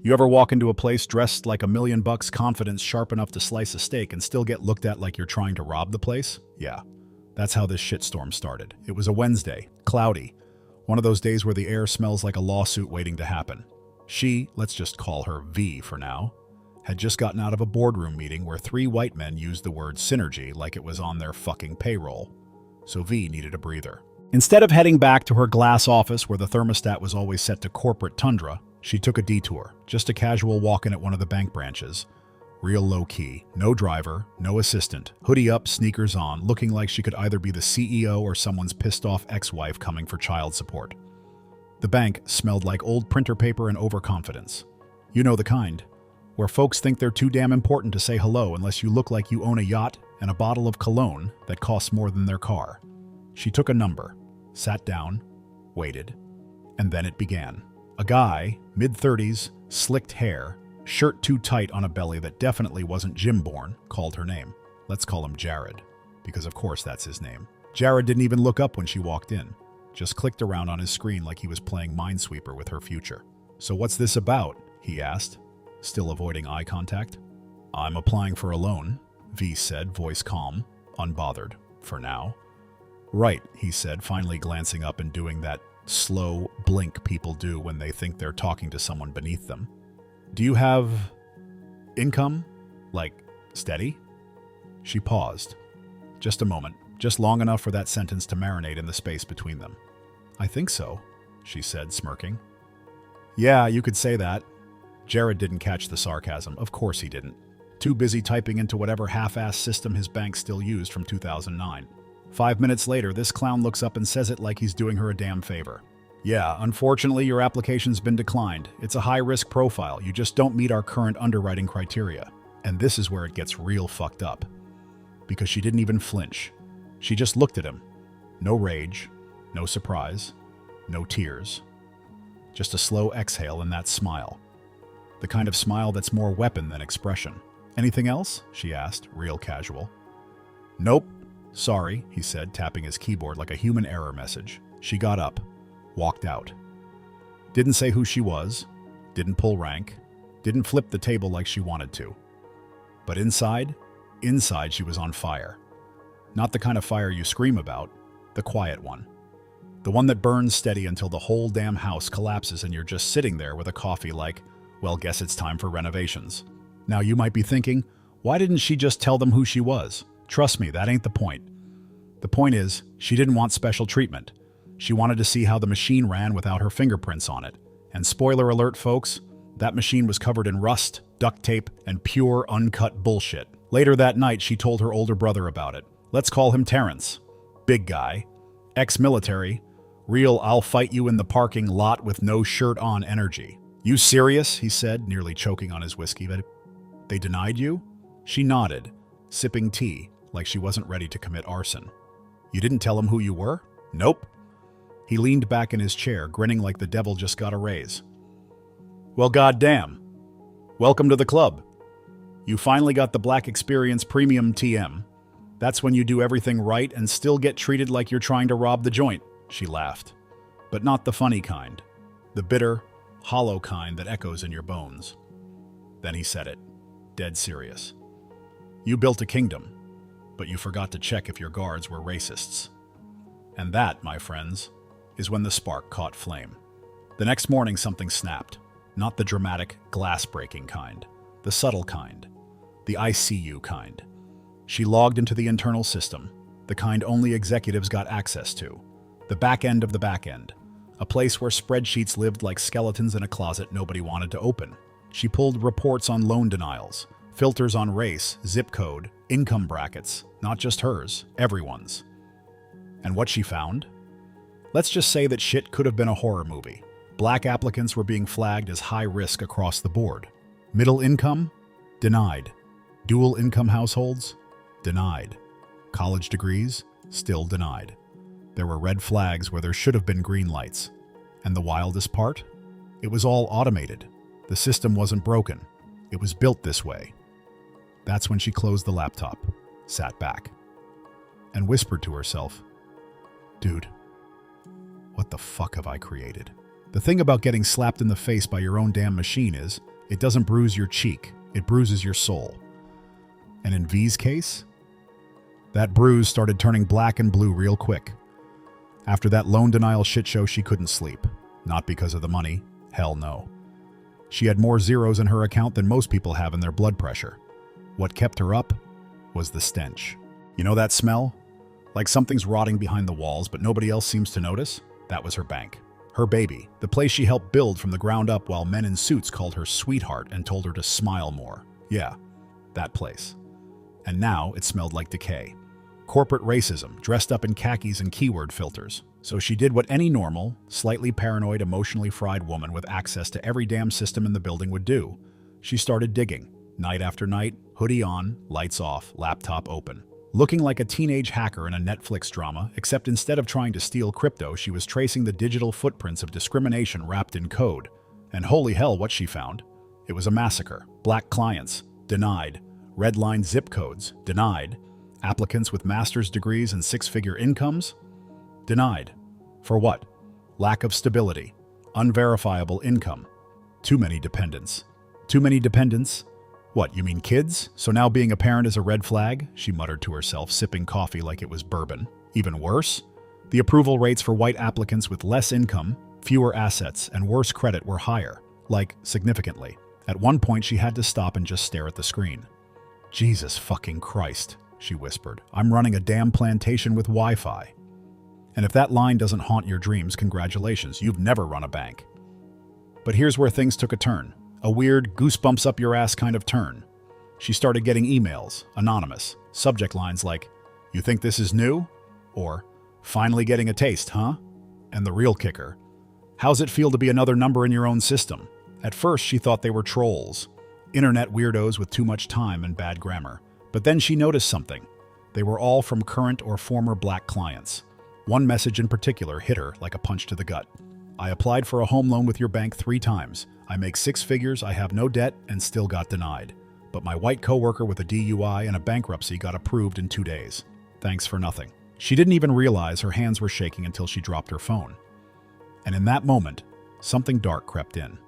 You ever walk into a place dressed like $1 million, confidence sharp enough to slice a steak and still get looked at like you're trying to rob the place? Yeah, that's how this shitstorm started. It was a Wednesday, cloudy, one of those days where the air smells like a lawsuit waiting to happen. She, let's just call her V for now, had just gotten out of a boardroom meeting where 3 white men used the word synergy like it was on their fucking payroll. So V needed a breather. Instead of heading back to her glass office where the thermostat was always set to corporate tundra, she took a detour, just a casual walk-in at one of the bank branches. Real low-key, no driver, no assistant, hoodie up, sneakers on, looking like she could either be the CEO or someone's pissed-off ex-wife coming for child support. The bank smelled like old printer paper and overconfidence. You know the kind, where folks think they're too damn important to say hello unless you look like you own a yacht and a bottle of cologne that costs more than their car. She took a number, sat down, waited, and then it began. A guy, mid-30s, slicked hair, shirt too tight on a belly that definitely wasn't gym-born, called her name. Let's call him Jared, because of course that's his name. Jared didn't even look up when she walked in, just clicked around on his screen like he was playing Minesweeper with her future. "So what's this about?" he asked, still avoiding eye contact. "I'm applying for a loan," V said, voice calm, unbothered, for now. "Right," he said, finally glancing up and doing that slow blink people do when they think they're talking to someone beneath them. "Do you have income? Like, steady?" She paused. Just a moment, just long enough for that sentence to marinate in the space between them. "I think so," she said, smirking. "Yeah, you could say that." Jared didn't catch the sarcasm. Of course he didn't. Too busy typing into whatever half-assed system his bank still used from 2009. 5 minutes later, this clown looks up and says it like he's doing her a damn favor. "Yeah, unfortunately, your application's been declined. It's a high-risk profile. You just don't meet our current underwriting criteria." And this is where it gets real fucked up. Because she didn't even flinch. She just looked at him. No rage, no surprise, no tears. Just a slow exhale and that smile. The kind of smile that's more weapon than expression. "Anything else?" she asked, real casual. "Nope. Sorry," he said, tapping his keyboard like a human error message. She got up, walked out. Didn't say who she was, didn't pull rank, didn't flip the table like she wanted to. But inside she was on fire. Not the kind of fire you scream about, the quiet one. The one that burns steady until the whole damn house collapses and you're just sitting there with a coffee like, well, guess it's time for renovations. Now you might be thinking, why didn't she just tell them who she was? Trust me, that ain't the point. The point is, she didn't want special treatment. She wanted to see how the machine ran without her fingerprints on it. And spoiler alert, folks, that machine was covered in rust, duct tape, and pure, uncut bullshit. Later that night, she told her older brother about it. Let's call him Terrence. Big guy. Ex-military. Real I'll fight you in the parking lot with no shirt on energy. "You serious?" he said, nearly choking on his whiskey. "They denied you?" She nodded, sipping tea, like she wasn't ready to commit arson. "You didn't tell him who you were?" "Nope." He leaned back in his chair, grinning like the devil just got a raise. "Well, goddamn. Welcome to the club. You finally got the Black Experience Premium TM. That's when you do everything right and still get treated like you're trying to rob the joint," she laughed. But not the funny kind. The bitter, hollow kind that echoes in your bones. Then he said it, dead serious. "You built a kingdom, but you forgot to check if your guards were racists." And that, my friends, is when the spark caught flame. The next morning something snapped. Not the dramatic, glass-breaking kind. The subtle kind. The I see you kind. She logged into the internal system, the kind only executives got access to. The back end of the back end. A place where spreadsheets lived like skeletons in a closet nobody wanted to open. She pulled reports on loan denials, filters on race, zip code, income brackets, not just hers, everyone's. And what she found? Let's just say that shit could have been a horror movie. Black applicants were being flagged as high risk across the board. Middle income? Denied. Dual income households? Denied. College degrees? Still denied. There were red flags where there should have been green lights. And the wildest part? It was all automated. The system wasn't broken. It was built this way. That's when she closed the laptop, sat back, and whispered to herself, "Dude, what the fuck have I created?" The thing about getting slapped in the face by your own damn machine is, It doesn't bruise your cheek, it bruises your soul. And in V's case, that bruise started turning black and blue real quick. After that loan denial shit show, she couldn't sleep. Not because of the money, hell no. She had more zeros in her account than most people have in their blood pressure. What kept her up was the stench. You know that smell? Like something's rotting behind the walls, but nobody else seems to notice? That was her bank. Her baby, the place she helped build from the ground up while men in suits called her sweetheart and told her to smile more. Yeah, that place. And now it smelled like decay. Corporate racism, dressed up in khakis and keyword filters. So she did what any normal, slightly paranoid, emotionally fried woman with access to every damn system in the building would do. She started digging, night after night, hoodie on, lights off, laptop open. Looking like a teenage hacker in a Netflix drama, except instead of trying to steal crypto, she was tracing the digital footprints of discrimination wrapped in code. And holy hell, what she found. It was a massacre. Black clients, denied. Red-line zip codes, denied. Applicants with master's degrees and six-figure incomes, denied. For what? Lack of stability. Unverifiable income. Too many dependents. Too many dependents? What, you mean kids? So now being a parent is a red flag? She muttered to herself, sipping coffee like it was bourbon. Even worse? The approval rates for white applicants with less income, fewer assets, and worse credit were higher. Like, significantly. At one point, she had to stop and just stare at the screen. Jesus fucking Christ, she whispered. I'm running a damn plantation with Wi-Fi. And if that line doesn't haunt your dreams, congratulations, you've never run a bank. But here's where things took a turn. A weird, goosebumps up your ass kind of turn. She started getting emails, anonymous, subject lines like, "You think this is new?" Or, "Finally getting a taste, huh?" And the real kicker, "How's it feel to be another number in your own system?" At first, she thought they were trolls, internet weirdos with too much time and bad grammar. But then she noticed something. They were all from current or former black clients. One message in particular hit her like a punch to the gut. "I applied for a home loan with your bank 3 times. I make 6 figures, I have no debt, and still got denied. But my white coworker with a DUI and a bankruptcy got approved in 2 days. Thanks for nothing." She didn't even realize her hands were shaking until she dropped her phone. And in that moment, something dark crept in.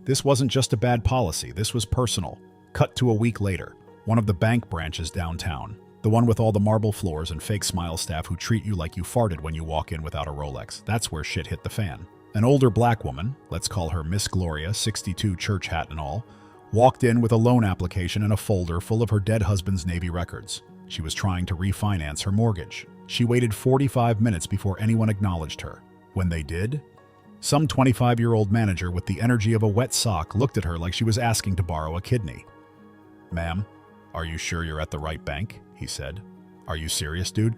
This wasn't just a bad policy, this was personal. Cut to a week later, one of the bank branches downtown. The one with all the marble floors and fake smile staff who treat you like you farted when you walk in without a Rolex. That's where shit hit the fan. An older black woman, let's call her Miss Gloria, 62, church hat and all, walked in with a loan application and a folder full of her dead husband's Navy records. She was trying to refinance her mortgage. She waited 45 minutes before anyone acknowledged her. When they did, some 25-year-old manager with the energy of a wet sock looked at her like she was asking to borrow a kidney. "Ma'am, are you sure you're at the right bank?" he said. "Are you serious, dude?"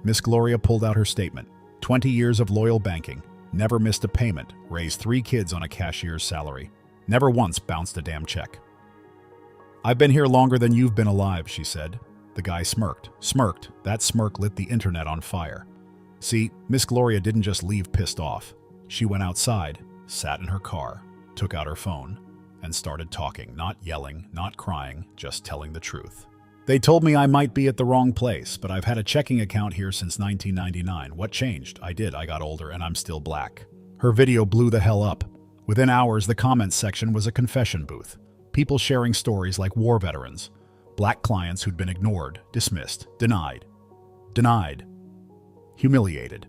Miss Gloria pulled out her statement. 20 years of loyal banking. Never missed a payment, raised 3 kids on a cashier's salary. Never once bounced a damn check. "I've been here longer than you've been alive," she said. The guy smirked. That smirk lit the internet on fire. See, Miss Gloria didn't just leave pissed off. She went outside, sat in her car, took out her phone, and started talking, not yelling, not crying, just telling the truth. "They told me I might be at the wrong place, but I've had a checking account here since 1999. What changed? I got older, and I'm still black." Her video blew the hell up. Within hours, the comments section was a confession booth. People sharing stories like war veterans, black clients who'd been ignored, dismissed, denied, humiliated.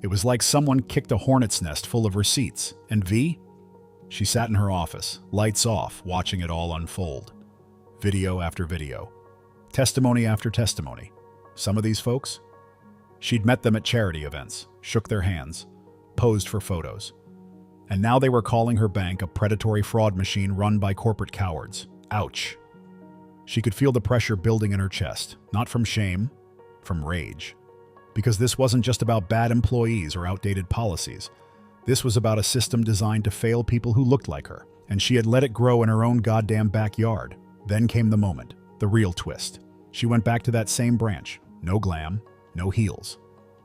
It was like someone kicked a hornet's nest full of receipts. And V? She sat in her office, lights off, watching it all unfold. Video after video. Testimony after testimony. Some of these folks? She'd met them at charity events, shook their hands, posed for photos. And now they were calling her bank a predatory fraud machine run by corporate cowards. Ouch. She could feel the pressure building in her chest, not from shame, from rage. Because this wasn't just about bad employees or outdated policies. This was about a system designed to fail people who looked like her, and she had let it grow in her own goddamn backyard. Then came the moment, the real twist. She went back to that same branch. No glam, no heels.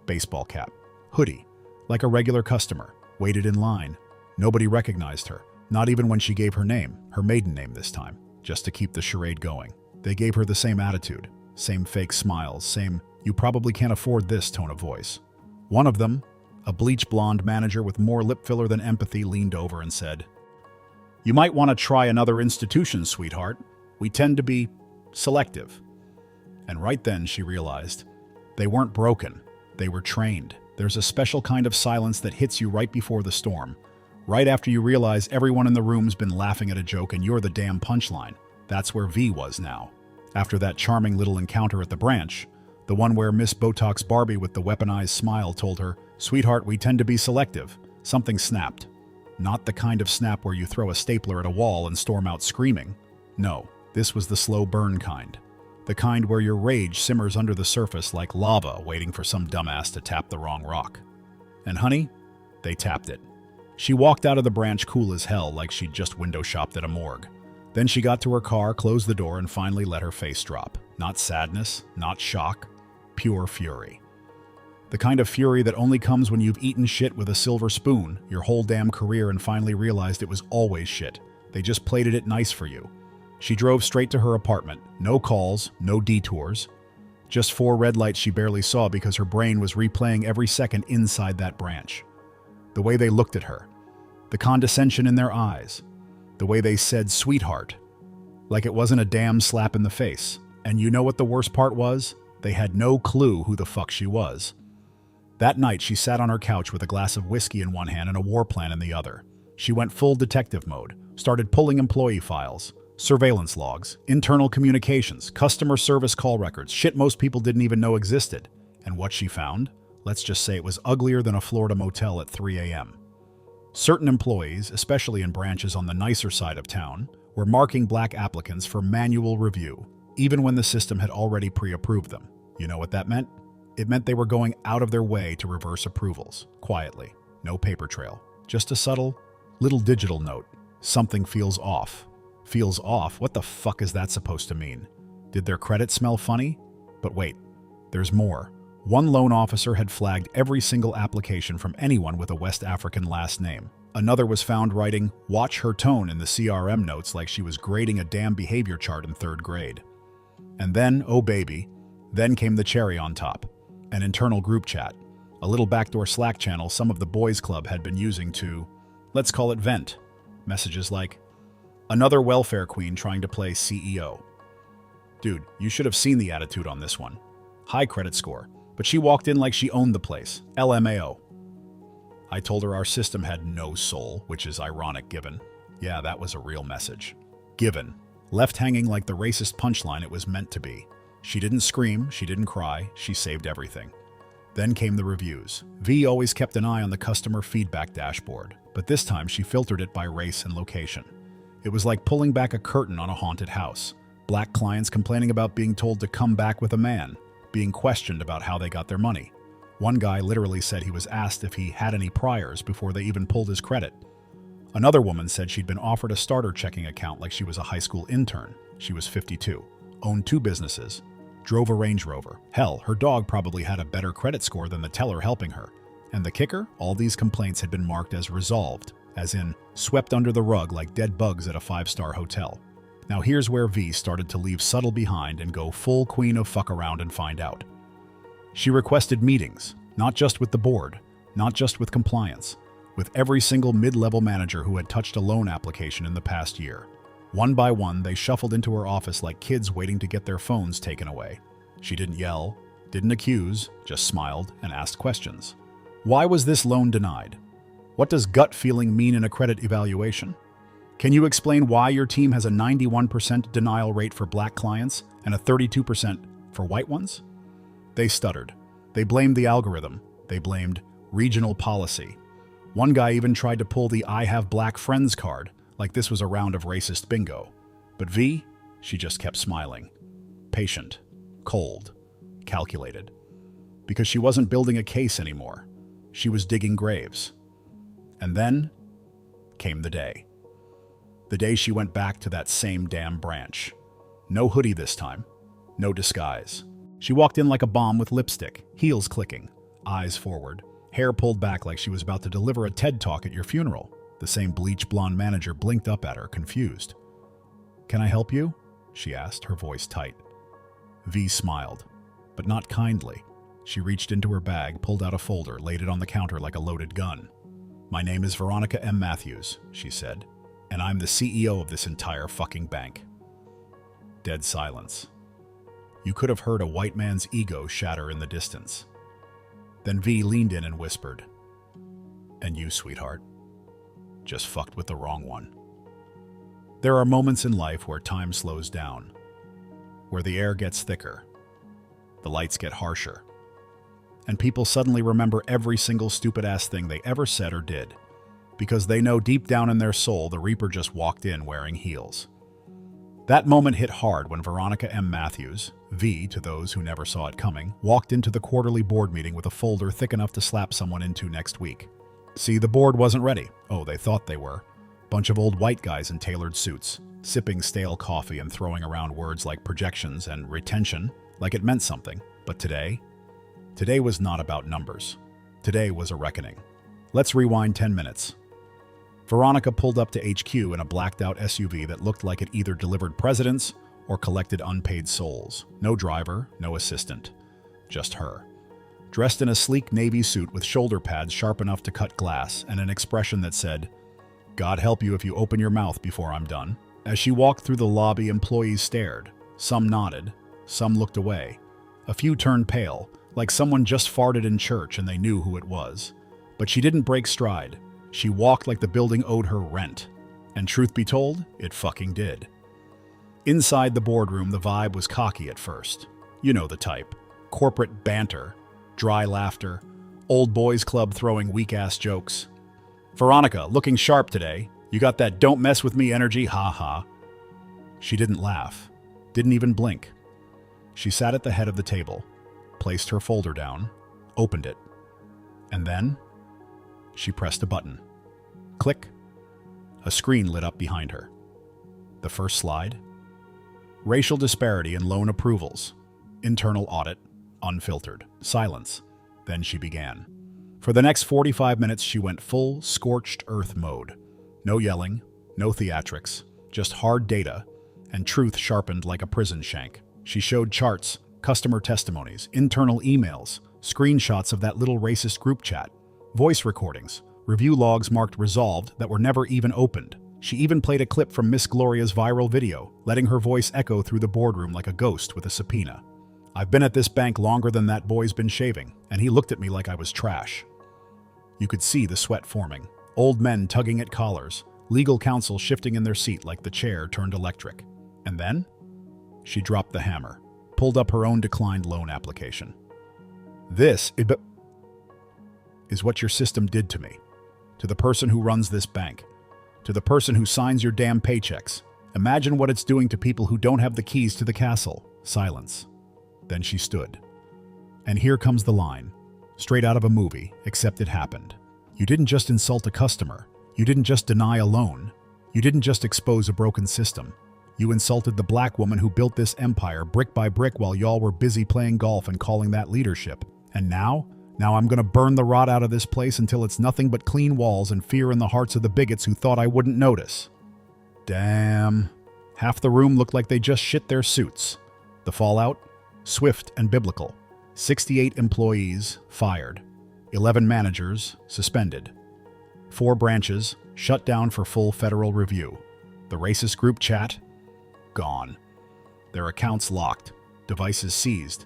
Baseball cap, hoodie, like a regular customer, waited in line. Nobody recognized her, not even when she gave her name, her maiden name this time, just to keep the charade going. They gave her the same attitude, same fake smiles, same "you probably can't afford this" tone of voice. One of them, a bleach blonde manager with more lip filler than empathy, leaned over and said, You might want to try another institution, sweetheart. We tend to be selective. And right then she realized they weren't broken. They were trained. There's a special kind of silence that hits you right before the storm. Right after you realize everyone in the room's been laughing at a joke and you're the damn punchline. That's where V was now. After that charming little encounter at the branch, the one where Miss Botox Barbie with the weaponized smile told her, "Sweetheart, we tend to be selective," something snapped. Not the kind of snap where you throw a stapler at a wall and storm out screaming. No, this was the slow burn kind. The kind where your rage simmers under the surface like lava waiting for some dumbass to tap the wrong rock. And honey, they tapped it. She walked out of the branch cool as hell like she'd just window shopped at a morgue. Then she got to her car, closed the door, and finally let her face drop. Not sadness, not shock, pure fury. The kind of fury that only comes when you've eaten shit with a silver spoon your whole damn career and finally realized it was always shit. They just plated it nice for you. She drove straight to her apartment. No calls, no detours. Just 4 red lights she barely saw because her brain was replaying every second inside that branch. The way they looked at her. The condescension in their eyes. The way they said sweetheart. Like it wasn't a damn slap in the face. And you know what the worst part was? They had no clue who the fuck she was. That night she sat on her couch with a glass of whiskey in one hand and a war plan in the other. She went full detective mode, started pulling employee files, surveillance logs, internal communications, customer service call records, shit most people didn't even know existed. And what she found? Let's just say it was uglier than a Florida motel at 3 a.m. Certain employees, especially in branches on the nicer side of town, were marking black applicants for manual review, even when the system had already pre-approved them. You know what that meant? It meant they were going out of their way to reverse approvals, quietly. No paper trail. Just a subtle, little digital note. Something feels off. Feels off? What the fuck is that supposed to mean? Did their credit smell funny? But wait, there's more. One loan officer had flagged every single application from anyone with a West African last name. Another was found writing, "Watch her tone" in the CRM notes like she was grading a damn behavior chart in 3rd grade. And then, oh baby, then came the cherry on top. An internal group chat. A little backdoor Slack channel some of the boys' club had been using to, let's call it vent. Messages like, "Another welfare queen trying to play CEO." Dude, you should have seen the attitude on this one. High credit score, but she walked in like she owned the place. LMAO. I told her our system had no soul, which is ironic given. Yeah, that was a real message. Given. Left hanging like the racist punchline it was meant to be. She didn't scream, she didn't cry, she saved everything. Then came the reviews. V always kept an eye on the customer feedback dashboard, but this time she filtered it by race and location. It was like pulling back a curtain on a haunted house. Black clients complaining about being told to come back with a man, being questioned about how they got their money. One guy literally said he was asked if he had any priors before they even pulled his credit. Another woman said she'd been offered a starter checking account like she was a high school intern. She was 52, owned 2 businesses, drove a Range Rover. Hell, her dog probably had a better credit score than the teller helping her. And the kicker? All these complaints had been marked as resolved, as in swept under the rug like dead bugs at a 5-star hotel. Now here's where V started to leave subtle behind and go full queen of fuck around and find out. She requested meetings, not just with the board, not just with compliance, with every single mid-level manager who had touched a loan application in the past year. One by one, they shuffled into her office like kids waiting to get their phones taken away. She didn't yell, didn't accuse, just smiled and asked questions. Why was this loan denied? What does gut feeling mean in a credit evaluation? Can you explain why your team has a 91% denial rate for black clients and a 32% for white ones? They stuttered. They blamed the algorithm. They blamed regional policy. One guy even tried to pull the "I have black friends" card, like this was a round of racist bingo. But V, she just kept smiling. Patient, cold, calculated. Because she wasn't building a case anymore. She was digging graves. And then came the day. The day she went back to that same damn branch. No hoodie this time. No disguise. She walked in like a bomb with lipstick, heels clicking, eyes forward, hair pulled back like she was about to deliver a TED talk at your funeral. The same bleach blonde manager blinked up at her, confused. "Can I help you?" she asked, her voice tight. V smiled, but not kindly. She reached into her bag, pulled out a folder, laid it on the counter like a loaded gun. "My name is Veronica M. Matthews," she said. And I'm the CEO of this entire fucking bank. Dead silence. You could have heard a white man's ego shatter in the distance. Then V leaned in and whispered, "And you, sweetheart, just fucked with the wrong one." There are moments in life where time slows down, where the air gets thicker, the lights get harsher, and people suddenly remember every single stupid-ass thing they ever said or did, because they know deep down in their soul the Reaper just walked in wearing heels. That moment hit hard when Veronica M. Matthews, V to those who never saw it coming, walked into the quarterly board meeting with a folder thick enough to slap someone into next week. See, the board wasn't ready. Oh, they thought they were. Bunch of old white guys in tailored suits, sipping stale coffee and throwing around words like projections and retention like it meant something. But today was not about numbers. Today was a reckoning. Let's rewind 10 minutes. Veronica pulled up to HQ in a blacked-out SUV that looked like it either delivered presidents or collected unpaid souls. No driver, no assistant. Just her. Dressed in a sleek navy suit with shoulder pads sharp enough to cut glass and an expression that said, "God help you if you open your mouth before I'm done." As she walked through the lobby, employees stared. Some nodded. Some looked away. A few turned pale, like someone just farted in church and they knew who it was. But she didn't break stride. She walked like the building owed her rent. And truth be told, it fucking did. Inside the boardroom, the vibe was cocky at first. You know the type. Corporate banter, dry laughter, old boys club throwing weak-ass jokes. "Veronica, looking sharp today. You got that don't mess with me energy, ha-ha." She didn't laugh, didn't even blink. She sat at the head of the table, placed her folder down, opened it, and then she pressed a button. Click. A screen lit up behind her. The first slide. Racial disparity in loan approvals. Internal audit. Unfiltered. Silence. Then she began. For the next 45 minutes, she went full scorched earth mode. No yelling, no theatrics, just hard data, and truth sharpened like a prison shank. She showed charts, customer testimonies, internal emails, screenshots of that little racist group chat, voice recordings, review logs marked resolved that were never even opened. She even played a clip from Miss Gloria's viral video, letting her voice echo through the boardroom like a ghost with a subpoena. "I've been at this bank longer than that boy's been shaving, and he looked at me like I was trash." You could see the sweat forming, old men tugging at collars, legal counsel shifting in their seat like the chair turned electric. And then she dropped the hammer, pulled up her own declined loan application. "This is what your system did to me. To the person who runs this bank. To the person who signs your damn paychecks. Imagine what it's doing to people who don't have the keys to the castle." Silence. Then she stood. And here comes the line. Straight out of a movie, except it happened. "You didn't just insult a customer. You didn't just deny a loan. You didn't just expose a broken system. You insulted the black woman who built this empire brick by brick while y'all were busy playing golf and calling that leadership. And now I'm gonna burn the rot out of this place until it's nothing but clean walls and fear in the hearts of the bigots who thought I wouldn't notice." Damn. Half the room looked like they just shit their suits. The fallout? Swift and biblical. 68 employees fired. 11 managers suspended. 4 branches shut down for full federal review. The racist group chat? Gone. Their accounts locked. Devices seized.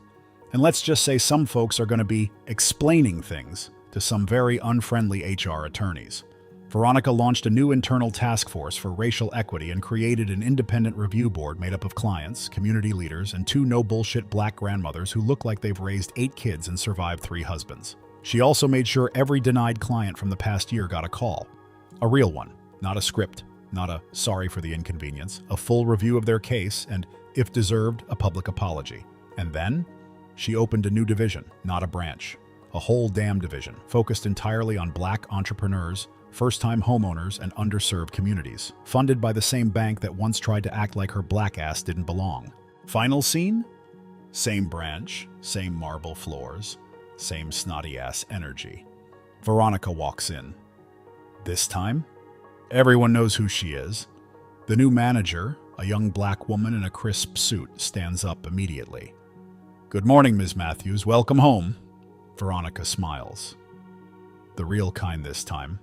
And let's just say some folks are going to be explaining things to some very unfriendly HR attorneys. Veronica launched a new internal task force for racial equity and created an independent review board made up of clients, community leaders, and 2 no-bullshit black grandmothers who look like they've raised 8 kids and survived 3 husbands. She also made sure every denied client from the past year got a call. A real one, not a script, not a "sorry for the inconvenience," a full review of their case and, if deserved, a public apology. And then she opened a new division, not a branch. A whole damn division, focused entirely on black entrepreneurs, first-time homeowners, and underserved communities, funded by the same bank that once tried to act like her black ass didn't belong. Final scene? Same branch, same marble floors, same snotty-ass energy. Veronica walks in. This time, everyone knows who she is. The new manager, a young black woman in a crisp suit, stands up immediately. "Good morning, Ms. Matthews. Welcome home." Veronica smiles. The real kind this time.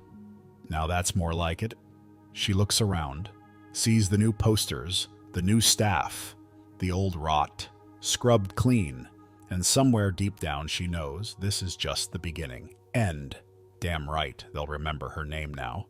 Now that's more like it. She looks around, sees the new posters, the new staff, the old rot, scrubbed clean, and somewhere deep down she knows this is just the beginning. End. Damn right, they'll remember her name now.